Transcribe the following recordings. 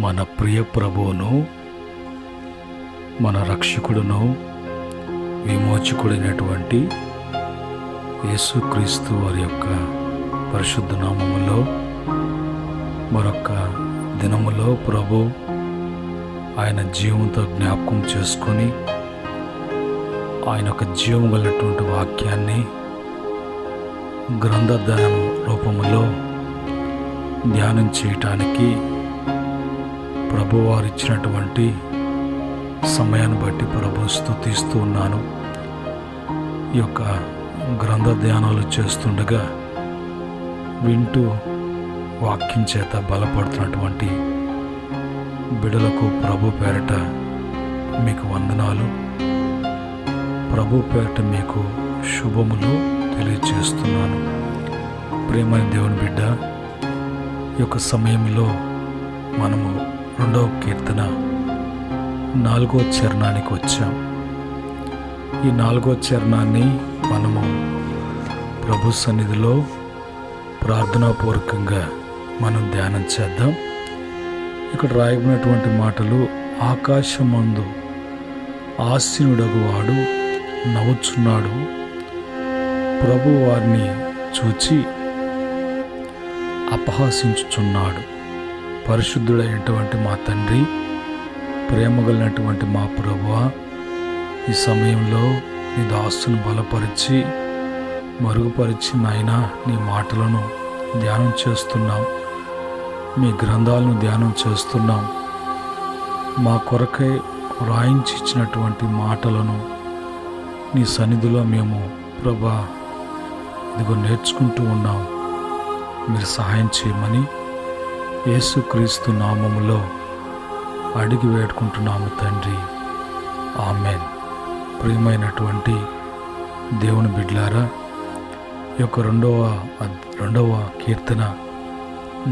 మన ప్రియ ప్రభువును, మన రక్షకుడును, విమోచకుడైనటువంటి యేసుక్రీస్తు వారి యొక్క పరిశుద్ధ నామములో మరొక దినములో ప్రభు ఆయన జీవంతో జ్ఞాపకం చేసుకొని ఆయన యొక్క జీవం గలటువంటి వాక్యాన్ని గ్రంథధ్యానం రూపములో ధ్యానం చేయటానికి ప్రభువారు ఇచ్చినటువంటి సమయాన్ని బట్టి ప్రభుని స్తుతిస్తూ ఉన్నాను. ఈ యొక్క గ్రంథ ధ్యానాలు చేస్తుండగా వింటూ వాక్యం చేత బలపడుతున్నటువంటి బిడలకు ప్రభు పేరట మీకు వందనాలు, ప్రభు పేరట మీకు శుభములు తెలియజేస్తున్నాను. ప్రియమైన దేవుని బిడ్డ, ఈ యొక్క సమయంలో మనము 2వ కీర్తన 4వ చరణానికి వచ్చాం. ఈ 4వ చరణాన్ని మనము ప్రభు సన్నిధిలో ప్రార్థనాపూర్వకంగా మనం ధ్యానం చేద్దాం. ఇక్కడ రాయబడినటువంటి మాటలు, ఆకాశమందు ఆసీనుడగువాడు నవ్వుచున్నాడు, ప్రభు వారిని చూచి అపహాసించుచున్నాడు. పరిశుద్ధుడైనటువంటి మా తండ్రి, ప్రేమ కలిగినటువంటి మా ప్రభువా, ఈ సమయంలో నీ దాసును బలపరిచి మరుగుపరిచి నాయనా నీ మాటలను ధ్యానం చేస్తున్నాం, మీ గ్రంథాలను ధ్యానం చేస్తున్నాం. మా కొరకై వ్రాయించి ఇచ్చినటువంటి మాటలను నీ సన్నిధిలో మేము ప్రభా ఇదిగో నేర్చుకుంటూ ఉన్నాం. మీరు సహాయం చేయమని యేసుక్రీస్తు నామములో అడిగి వేడుకుంటున్నాము తండ్రి, ఆమేన్. ప్రియమైనటువంటి దేవుని బిడ్డలారా, ఈ యొక్క రెండవ కీర్తన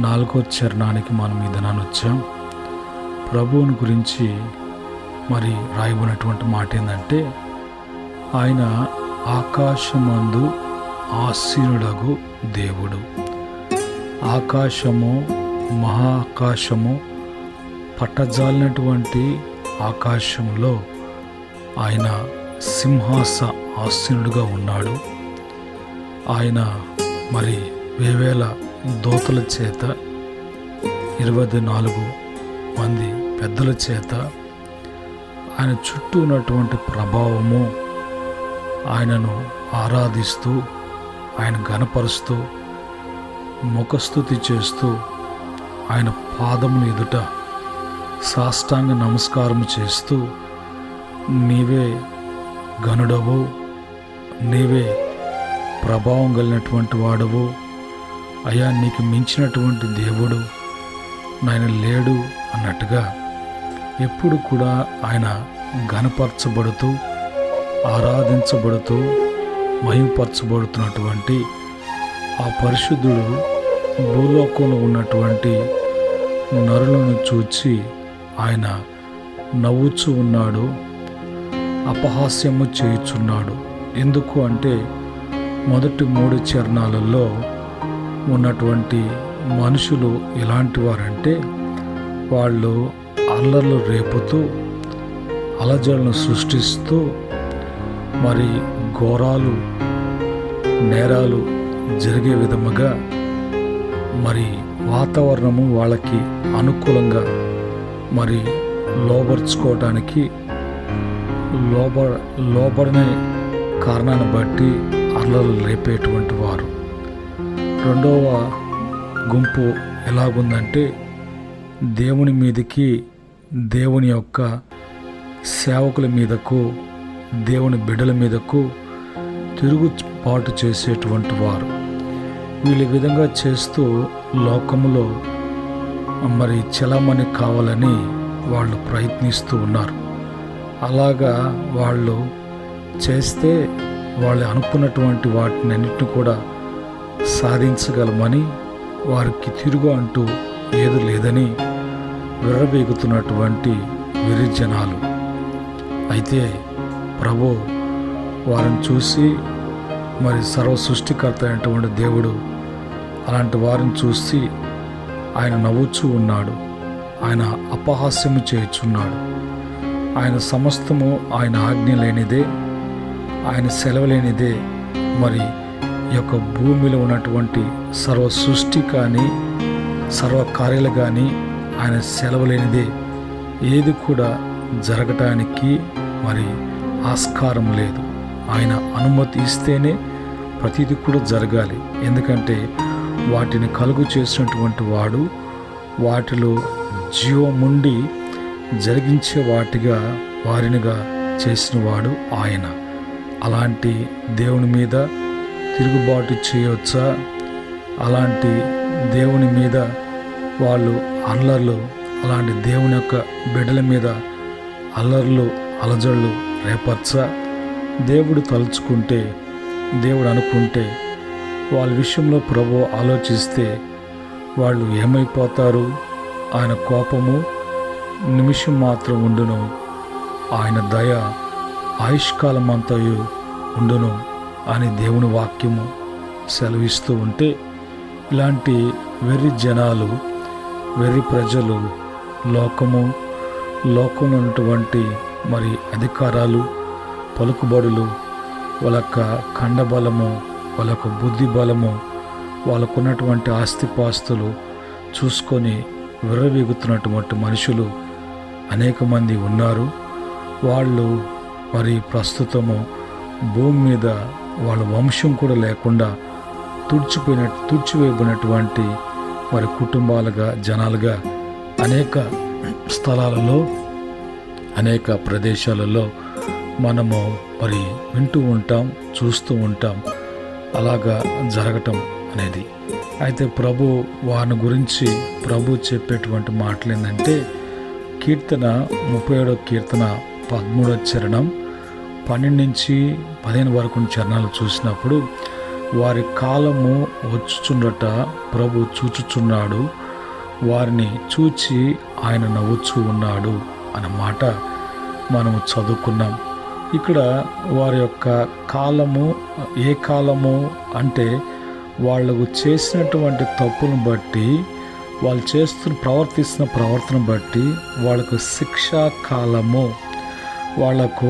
4వ చరణానికి మనం ఈ దినాన్ని వచ్చాం. ప్రభువుని గురించి మరి రాయబడినటువంటి మాట ఏంటంటే, ఆయన ఆకాశమందు ఆసీనుడగు దేవుడు. ఆకాశము, మహాకాశము, పట్టజాలినటువంటి ఆకాశంలో ఆయన ఆసీనుడుగా ఉన్నాడు. ఆయన మరి వేవేల దూతల చేత 24 మంది పెద్దల చేత ఆయన చుట్టూ ఉన్నటువంటి ప్రభావము ఆయనను ఆరాధిస్తూ, ఆయన ఘనపరుస్తూ, ముఖస్తుతి చేస్తూ, ఆయన పాదముల ఎదుట సాష్టాంగ నమస్కారం చేస్తూ, నీవే గనుడవు, నీవే ప్రభావం కలిగినటువంటి వాడవు, అయా నీకు మించినటువంటి దేవుడు నాయన లేడు అన్నట్టుగా ఎప్పుడు కూడా ఆయన ఘనపరచబడుతూ, ఆరాధించబడుతూ, మహిమపరచబడుతున్నటువంటి ఆ పరిశుద్ధుడు భూలోకంలో ఉన్నటువంటి నరులను చూచి ఆయన నవ్వుచూ ఉన్నాడు, అపహాస్యము చేయుచున్నాడు. ఎందుకు అంటే మొదటి 3 చరణాలలో ఉన్నటువంటి మనుషులు ఎలాంటి వారంటే, వాళ్ళు అల్లర్లు రేపుతూ, అలజడులను సృష్టిస్తూ, మరి ఘోరాలు, నేరాలు జరిగే విధముగా మరి వాతావరణము వాళ్ళకి అనుకూలంగా మరి లోబర్చుకోవటానికి లోబడనే కారణాన్ని బట్టి అల్లర్లు రేపేటువంటి వారు. 2వ గుంపు ఎలాగుందంటే, దేవుని మీదకి, దేవుని యొక్క సేవకుల మీదకు, దేవుని బిడ్డల మీదకు తిరుగుబాటు చేసేటువంటి వారు. వీళ్ళు ఈ విధంగా చేస్తూ లోకములో మరి చలామణి కావాలని వాళ్ళు ప్రయత్నిస్తూ ఉన్నారు. అలాగా వాళ్ళు చేస్తే వాళ్ళు అనుకున్నటువంటి వాటిని అన్నిటిని కూడా సాధించగలమని, వారికి తిరుగు అంటూ ఏది లేదని విర్రబీగుతున్నటువంటి విరిజనాలు. అయితే ప్రభు వారిని చూసి, మరి సర్వ సృష్టికర్త అయినటువంటి దేవుడు అలాంటి వారిని చూసి ఆయన నవ్వుచూ ఉన్నాడు. ఆయన అపహాస్యము చేయుచున్నాడు. ఆయన సమస్తము ఆయన ఆజ్ఞ లేనిదే, ఆయన సెలవు లేనిదే. మరి ఈ యొక్క భూమిలో ఉన్నటువంటి సర్వ సృష్టి కానీ సర్వ కార్యాలు కానీ ఆయన సెలవు లేనిదే ఏది కూడా జరగటానికి మరి ఆస్కారం లేదు. ఆయన అనుమతి ఇస్తేనే ప్రతిదీ కూడా జరగాలి. ఎందుకంటే వాటిని కలుగు చేసినటువంటి వాడు వాటిలో జీవముండి జరిగించే వారినిగా చేసిన వాడు ఆయన. అలాంటి దేవుని మీద తిరుగుబాటు చేయవచ్చా? అలాంటి దేవుని మీద వాళ్ళు అల్లర్లు, అలాంటి దేవుని యొక్క బిడ్డల మీద అల్లర్లు అలజడులు రేపచ్చా? దేవుడు తలుచుకుంటే, దేవుడు అనుకుంటే, వాళ్ళ విషయంలో ప్రభు ఆలోచిస్తే వాళ్ళు ఏమైపోతారు? ఆయన కోపము నిమిషం మాత్రం ఉండును, ఆయన దయ ఆయుష్కాలం అంతయు ఉండును అని దేవుని వాక్యము సెలవిస్తూ ఉంటే, ఇలాంటి వెర్రి జనాలు, వెర్రి ప్రజలు, లోకంలో ఉన్నటువంటి మరి అధికారాలు, పలుకుబడులు, వాళ్ళ యొక్క ఖండబలము, వాళ్ళ యొక్క బుద్ధి బలము, వాళ్ళకున్నటువంటి ఆస్తిపాస్తులు చూసుకొని విర్రవీగుతున్నటువంటి మనుషులు అనేక మంది ఉన్నారు. వాళ్ళు ప్రస్తుతము భూమి మీద వాళ్ళ వంశం కూడా లేకుండా తుడిచివేయబడినటువంటి కుటుంబాలుగా, జనాలుగా అనేక స్థలాలలో, అనేక ప్రదేశాలలో మనము వింటూ ఉంటాం, చూస్తూ ఉంటాం అలాగా జరగటం అనేది. అయితే వారిని గురించి ప్రభు చెప్పేటువంటి మాటలు ఏంటంటే, కీర్తన 37వ కీర్తన 13వ చరణం 12 నుంచి 15 వరకు చరణాలు చూసినప్పుడు, వారి కాలము వచ్చుచుండట ప్రభు చూచుచున్నాడు, వారిని చూచి ఆయన నవ్వుచూ ఉన్నాడు అన్న మాట మనము చదువుకున్నాం. ఇక్కడ వారి యొక్క కాలము, ఏ కాలము అంటే వాళ్ళకు చేసినటువంటి తప్పులను బట్టి, వాళ్ళు ప్రవర్తిస్తున్న ప్రవర్తన బట్టి వాళ్ళకు శిక్షా కాలము, వాళ్లకు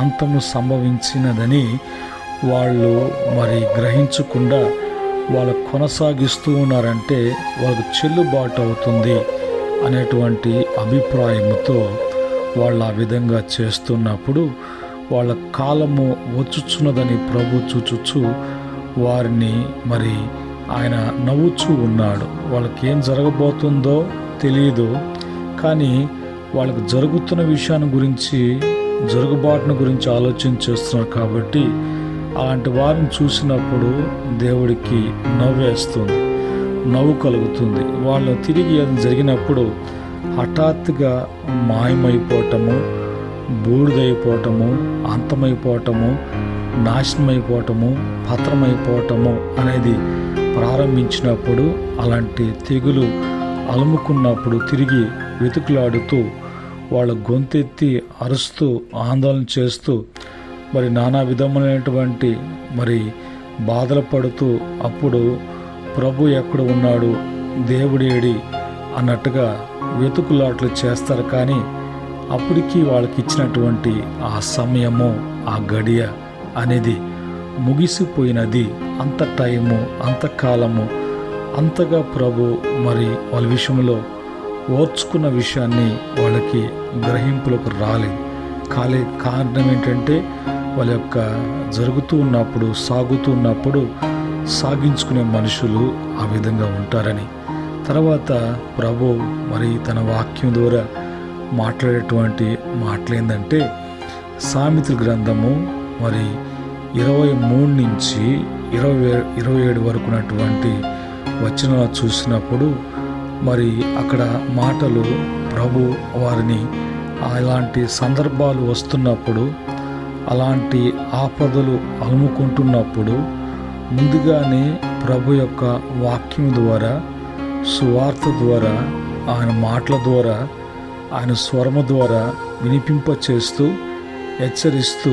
అంతము సంభవించినదని వాళ్ళు గ్రహించకుండా వాళ్ళు కొనసాగిస్తూ ఉన్నారంటే వాళ్ళకు చెల్లుబాటు అవుతుంది అనేటువంటి అభిప్రాయంతో వాళ్ళు ఆ విధంగా చేస్తున్నప్పుడు, వాళ్ళ కాలము వచ్చుచున్నదని ప్రభు చూచుచు వారిని ఆయన నవ్వుచూ ఉన్నాడు. వాళ్ళకి ఏం జరగబోతుందో తెలియదు, కానీ వాళ్ళకు జరుగుతున్న విషయాన్ని గురించి, జరుగుబాటును గురించి ఆలోచన చేస్తున్నారు. కాబట్టి అలాంటి వారిని చూసినప్పుడు దేవుడికి నవ్వేస్తుంది, నవ్వు కలుగుతుంది. వాళ్ళు తిరిగి జరిగినప్పుడు హఠాత్తుగా మాయమైపోవటము, బూడిదైపోవటము, అంతమైపోవటము, నాశనమైపోవటము, పతనమైపోవటము అనేది ప్రారంభించినప్పుడు, అలాంటి తెగులు అలుముకున్నప్పుడు తిరిగి వెతుకులాడుతూ వాళ్ళ గొంతెత్తి అరుస్తూ ఆందోళన చేస్తూ నానా విధములైనటువంటి బాధలు పడుతూ, అప్పుడు ప్రభు ఎక్కడ ఉన్నాడు, దేవుడేడి అన్నట్టుగా వెతుకులాట్లు చేస్తారు. కానీ అప్పటికి వాళ్ళకి ఇచ్చినటువంటి ఆ సమయము, ఆ గడియ అనేది ముగిసిపోయినది. అంత టైము, అంత కాలము, అంతగా ప్రభు వాళ్ళ విషయంలో ఓర్చుకున్న విషయాన్ని వాళ్ళకి గ్రహింపులకు రాలేదు. కారణం ఏంటంటే వాళ్ళ యొక్క జరుగుతూ ఉన్నప్పుడు, సాగుతూ ఉన్నప్పుడు సాగించుకునే మనుషులు ఆ విధంగా ఉంటారని. తర్వాత ప్రభు తన వాక్యం ద్వారా మాట్లాడేటువంటి మాటలు ఏంటంటే, సామెతల గ్రంథము 23 నుంచి 27 వరకు ఉన్నటువంటి వచనాలు చూసినప్పుడు అక్కడ మాటలు ప్రభు వారిని అలాంటి సందర్భాలు వస్తున్నప్పుడు, అలాంటి ఆపదలు అలుముకుంటున్నప్పుడు ముందుగానే ప్రభు యొక్క వాక్యం ద్వారా, సువార్త ద్వారా, ఆయన మాటల ద్వారా, ఆయన స్వరము ద్వారా వినిపింపచేస్తూ, హెచ్చరిస్తూ,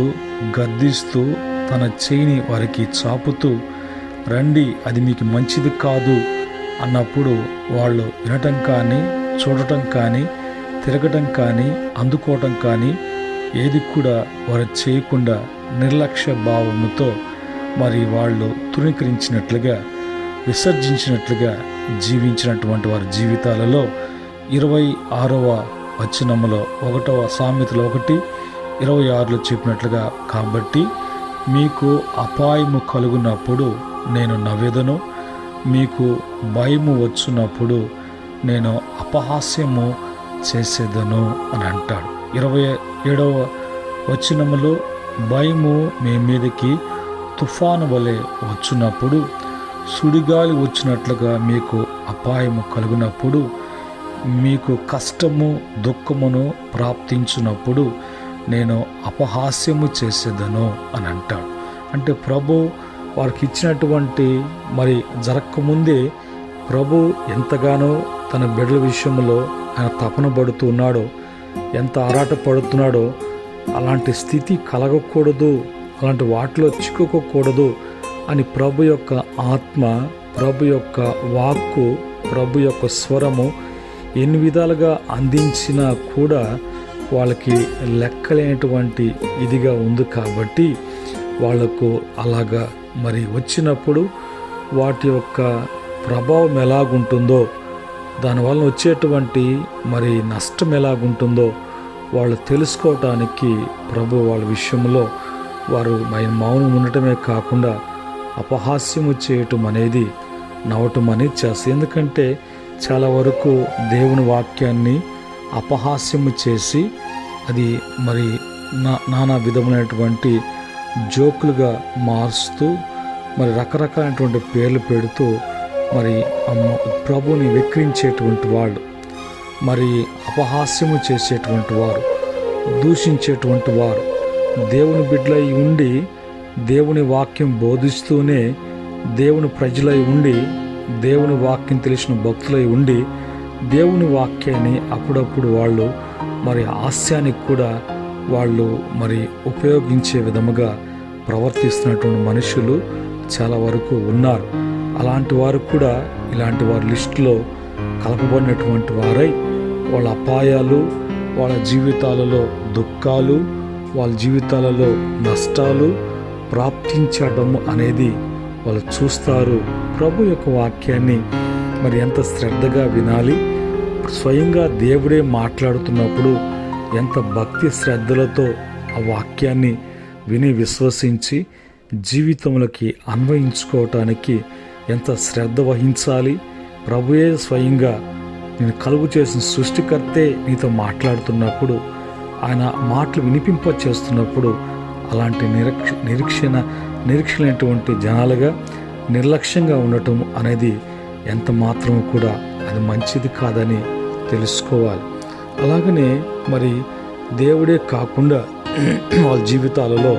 గద్దిస్తూ, తన చేయిని వారికి చాపుతూ, రండి అది మీకు మంచిది కాదు అన్నప్పుడు వాళ్ళు వినటం కానీ చూడటం కానీ, తిరగటం కానీ, అందుకోవటం కానీ ఏది కూడా వారు చేయకుండా నిర్లక్ష్య భావముతో మరి వాళ్ళు తృణీకరించినట్లుగా, విసర్జించినట్లుగా జీవించినటువంటి వారి జీవితాలలో 26వ వచనములో 1వ సామెతలో 1:26 చెప్పినట్లుగా, కాబట్టి మీకు అపాయము కలుగునప్పుడు నేను నవ్వెదను, మీకు భయము వచ్చినప్పుడు నేను అపహాస్యము చేసేదను అని అంటాడు. 27వ వచనములో భయము మీ మీదకి తుఫాను వలె వచ్చినప్పుడు, సుడిగాలి వచ్చినట్లుగా మీకు అపాయము కలుగునప్పుడు, మీకు కష్టము దుఃఖమును ప్రాప్తించినప్పుడు నేను అపహాస్యము చేసేదను అని అంటాడు. అంటే ప్రభు వారికి ఇచ్చినటువంటి మరి జరగకముందే ప్రభు ఎంతగానో తన బిడ్డల విషయంలో ఆయన తపన పడుతూ ఉన్నాడో, ఎంత ఆరాట పడుతున్నాడో, అలాంటి స్థితి కలగకూడదు, అలాంటి వాటిలో చిక్కుకోకూడదు అని ప్రభు యొక్క ఆత్మ, ప్రభు యొక్క వాక్కు, ప్రభు యొక్క స్వరము ఎన్ని విధాలుగా అందించినా కూడా వాళ్ళకి లెక్కలేనటువంటి ఇదిగా ఉంది. కాబట్టి వాళ్లకు అలాగా మరి వచ్చినప్పుడు వాటి యొక్క ప్రభావం ఎలాగుంటుందో, దానివల్ల వచ్చేటువంటి మరి నష్టం ఎలాగుంటుందో వాళ్ళు తెలుసుకోవటానికి ప్రభు వాళ్ళ విషయంలో వారు మౌనం ఉండటమే కాకుండా అపహాస్యము చేయటం అనేది, నవ్వటం అనేది చేస్తారు. ఎందుకంటే చాలా వరకు దేవుని వాక్యాన్ని అపహాస్యము చేసి అది మరి నానా విధమైనటువంటి జోకులుగా మారుస్తూ మరి రకరకాలైనటువంటి పేర్లు పెడుతూ మరి ప్రభుని వెక్కిరించేటువంటి వాళ్ళు, మరి అపహాస్యము చేసేటువంటి వారు, దూషించేటువంటి వారు, దేవుని బిడ్డలై ఉండి దేవుని వాక్యం బోధిస్తూనే దేవుని ప్రజలై ఉండి దేవుని వాక్యం తెలిసిన భక్తులై ఉండి దేవుని వాక్యాన్ని అప్పుడప్పుడు వాళ్ళు మరి హాస్యానికి కూడా వాళ్ళు మరి ఉపయోగించే విధముగా ప్రవర్తిస్తున్నటువంటి మనుషులు చాలా వరకు ఉన్నారు. అలాంటి వారు కూడా ఇలాంటి వారి లిస్టులో కలపబడినటువంటి వారై వాళ్ళ అపాయాలు, వాళ్ళ జీవితాలలో దుఃఖాలు, వాళ్ళ జీవితాలలో నష్టాలు ప్రాప్తించడం అనేది వాళ్ళు చూస్తారు. ప్రభు యొక్క వాక్యాన్ని మరి ఎంత శ్రద్ధగా వినాలి, స్వయంగా దేవుడే మాట్లాడుతున్నప్పుడు ఎంత భక్తి శ్రద్ధలతో ఆ వాక్యాన్ని విని విశ్వసించి జీవితంలోకి అన్వయించుకోవటానికి ఎంత శ్రద్ధ వహించాలి. ప్రభువే స్వయంగా నేను కలుగు చేసిన సృష్టికర్తే నీతో మాట్లాడుతున్నప్పుడు, ఆయన మాటలు వినిపింప చేస్తున్నప్పుడు అలాంటి నిరీక్షణటువంటి జనాలుగా నిర్లక్ష్యంగా ఉండటం అనేది ఎంత మాత్రము కూడా అది మంచిది కాదని తెలుసుకోవాలి. అలాగనే మరి దేవుడే కాకుండా వాళ్ళ జీవితాలలో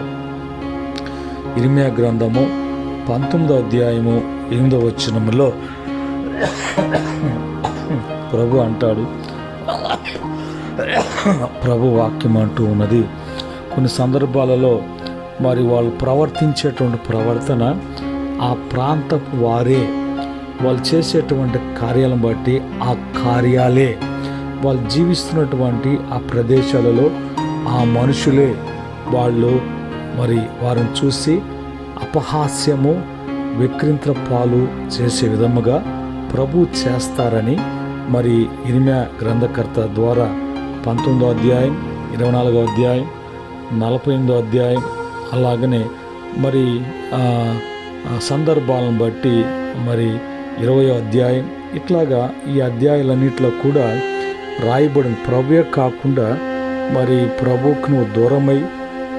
ఇర్మీయా గ్రంథము 19వ అధ్యాయము 8వ వచనములో ప్రభు అంటాడు, ప్రభు వాక్యం అంటూ ఉన్నది, కొన్ని సందర్భాలలో మరి వాళ్ళు ప్రవర్తించేటువంటి ప్రవర్తన ఆ ప్రాంతపు వారే, వాళ్ళు చేసేటువంటి కార్యాలను బట్టి ఆ కార్యాలే, వాళ్ళు జీవిస్తున్నటువంటి ఆ ప్రదేశాలలో ఆ మనుషులే వాళ్ళు మరి వారిని చూసి అపహాస్యము, విక్రింత పాలు చేసే విధముగా ప్రభు చేస్తారని మరి ఇర్మీయా గ్రంథకర్త ద్వారా 19వ అధ్యాయం, 24వ అధ్యాయం, 48వ అధ్యాయం, అలాగనే మరి సందర్భాలను బట్టి మరి 20వ అధ్యాయం, ఇట్లాగా ఈ అధ్యాయాలన్నింటిలో కూడా రాయబడిన ప్రభువే కాకుండా మరి ప్రభువుకు నువ్వు దూరమై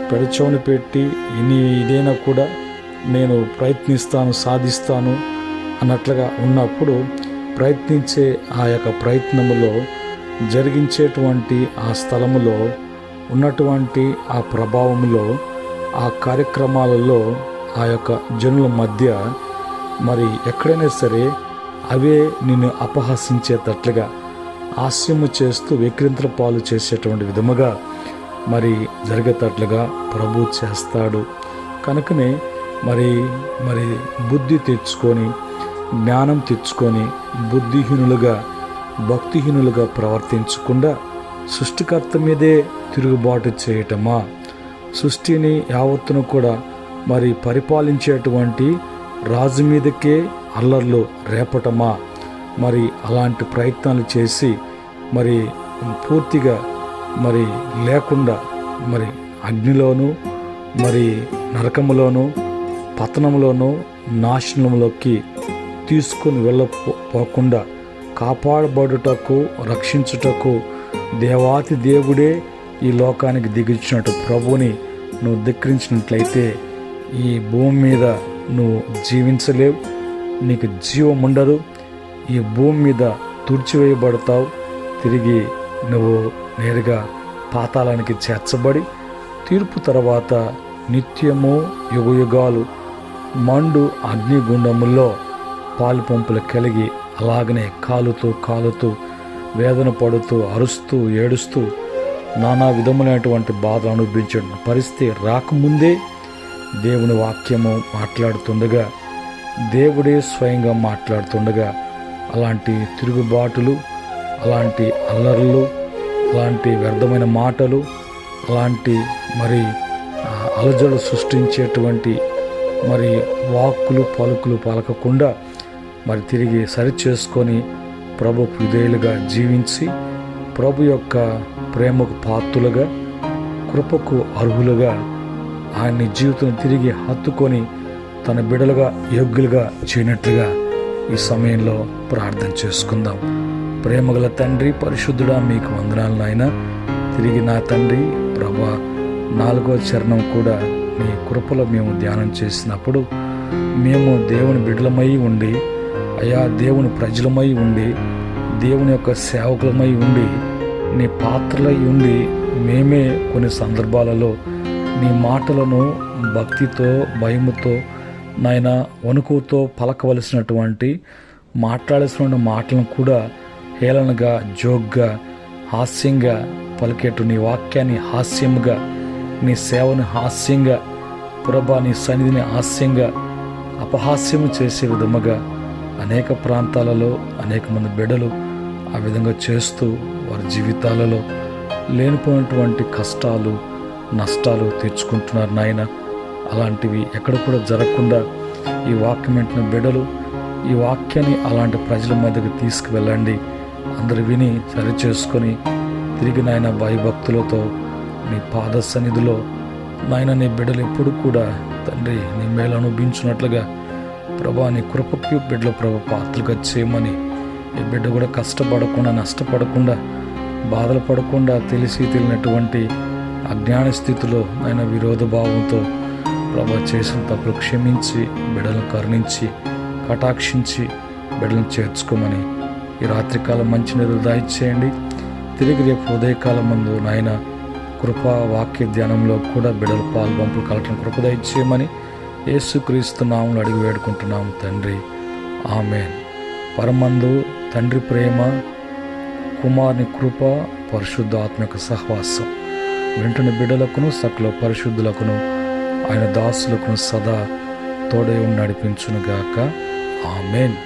పెడచోని పెట్టి ఇదైనా కూడా నేను ప్రయత్నిస్తాను, సాధిస్తాను అన్నట్లుగా ఉన్నప్పుడు ప్రయత్నించే ఆ యొక్క ప్రయత్నములో జరిగించేటువంటి ఆ స్థలములో ఉన్నటువంటి ఆ ప్రభావములో ఆ కార్యక్రమాలలో ఆ యొక్క జనుల మధ్య మరి ఎక్కడైనా సరే అవే నిన్ను అపహసించేటట్లుగా హాస్యము చేస్తూ విక్రింతల పాలు చేసేటువంటి విధముగా మరి జరిగేటట్లుగా ప్రభు చేస్తాడు. కనుకనే మరి బుద్ధి తెచ్చుకొని, జ్ఞానం తెచ్చుకొని బుద్ధిహీనులుగా భక్తిహీనులుగా ప్రవర్తించకుండా సృష్టికర్త మీదే తిరుగుబాటు చేయటమా? సృష్టిని యావత్తును కూడా మరి పరిపాలించేటువంటి రాజు మీదకే అల్లర్లు రేపటమా? మరి అలాంటి ప్రయత్నాలు చేసి మరి పూర్తిగా మరి లేకుండా మరి అగ్నిలోను మరి నరకములోను పతనంలోను నాశనంలోకి తీసుకొని వెళ్ళపోకుండా కాపాడబడుటకు రక్షించుటకు దేవాతి దేవుడే ఈ లోకానికి దిగిచ్చినట్టు ప్రభువుని నువ్వు ధిక్కరించినట్లయితే ఈ భూమి మీద నువ్వు జీవించలేవు, నీకు జీవం ఉండదు, ఈ భూమి మీద తుడిచివేయబడతావు, తిరిగి నువ్వు నేరుగా పాతాళానికి చేర్చబడి తీర్పు తర్వాత నిత్యము యుగయుగాలు మండు అగ్నిగుండముల్లో పాలుపంపులు కలిగి అలాగనే కాలుతూ వేదన పడుతూ అరుస్తూ ఏడుస్తూ నానా విధములైనటువంటి బాధలు అనుభవించే పరిస్థితి రాకముందే దేవుని వాక్యము మాట్లాడుతుండగా, దేవుడే స్వయంగా మాట్లాడుతుండగా అలాంటి తిరుగుబాటులు, అలాంటి అల్లర్లు, అలాంటి వ్యర్థమైన మాటలు, అలాంటి మరి అలజడు సృష్టించేటువంటి మరి వాక్కులు పలుకులు పలకకుండా మరి తిరిగి సరిచేసుకొని ప్రభుకు విధేయులుగా జీవించి ప్రభు యొక్క ప్రేమకు పాత్రులుగా కృపకు అర్హులుగా ఆయన జీవితం తిరిగి హత్తుకొని తన బిడలుగా యోగ్యులుగా చేయనట్లుగా ఈ సమయంలో ప్రార్థన చేసుకుందాం. ప్రేమగల తండ్రి, పరిశుద్ధుడా, మీకు వందనాలు నాయన. తిరిగి నా తండ్రి ప్రభా 4వ చరణం కూడా నీ కృపలో మేము ధ్యానం చేసినప్పుడు మేము దేవుని బిడ్డలమై ఉండి, అయా దేవుని ప్రజలమై ఉండి, దేవుని యొక్క సేవకులమై ఉండి, నీ పాత్రలై ఉండి మేమే కొన్ని సందర్భాలలో నీ మాటలను భక్తితో భయముతో నాయన వణుకుతో పలకవలసినటువంటి మాట్లాడాల్సిన మాటలను కూడా హేళనగా జోగ్గా హాస్యంగా పలికేటు నీ వాక్యాన్ని హాస్యంగా, నీ సేవను హాస్యంగా, ప్రభా నీ సన్నిధిని హాస్యంగా అపహాస్యము చేసే విధముగా అనేక ప్రాంతాలలో అనేక మంది బిడ్డలు ఆ విధంగా చేస్తూ వారి జీవితాలలో లేనిపోయినటువంటి కష్టాలు నష్టాలు తెచ్చుకుంటున్నారు నాయన. అలాంటివి ఎక్కడ కూడా జరగకుండా ఈ వాక్యం వింటున్న బిడ్డలు ఈ వాక్యాన్ని అలాంటి ప్రజల మధ్యకు తీసుకువెళ్ళండి. అందరు విని సరిచేసుకొని తిరిగి నాయన భయభక్తులతో నీ పాద సన్నిధిలో నాయన నీ బిడ్డలు ఎప్పుడు కూడా తండ్రి నీ మేలు అనుభవించినట్లుగా ప్రభా నీ కృపకి బిడ్డల ప్రభు పాత్రలుగా చేయమని, ఈ బిడ్డ కూడా కష్టపడకుండా నష్టపడకుండా బాధలు పడకుండా తెలిసి తెలియనటువంటి అజ్ఞాన స్థితిలో ఆయన విరోధ భావంతో ప్రభా చేసిన తప్పులు క్షమించి బిడ్డలను కరుణించి కటాక్షించి బిడ్డలను చేర్చుకోమని ఈ రాత్రికాలం మంచి నిద్ర దయచేయండి. తిరిగి రేపు ఉదయకాలం ముందు నాయన కృపా వాక్య ధ్యానంలో కూడా బిడ్డలు పాల్పంపులు కలటం కృప దయచేయమని యేసుక్రీస్తు నామములో అడిగి వేడుకుంటున్నాము తండ్రి, ఆమేన్. పరమందు తండ్రి ప్రేమ, కుమారుని కృప, పరిశుద్ధాత్మక సహవాసం వెంటనే బిడ్డలకును సకల పరిశుద్ధులకును ఆయన దాసులకును సదా తోడై నడిపించునుగాక. ఆమేన్.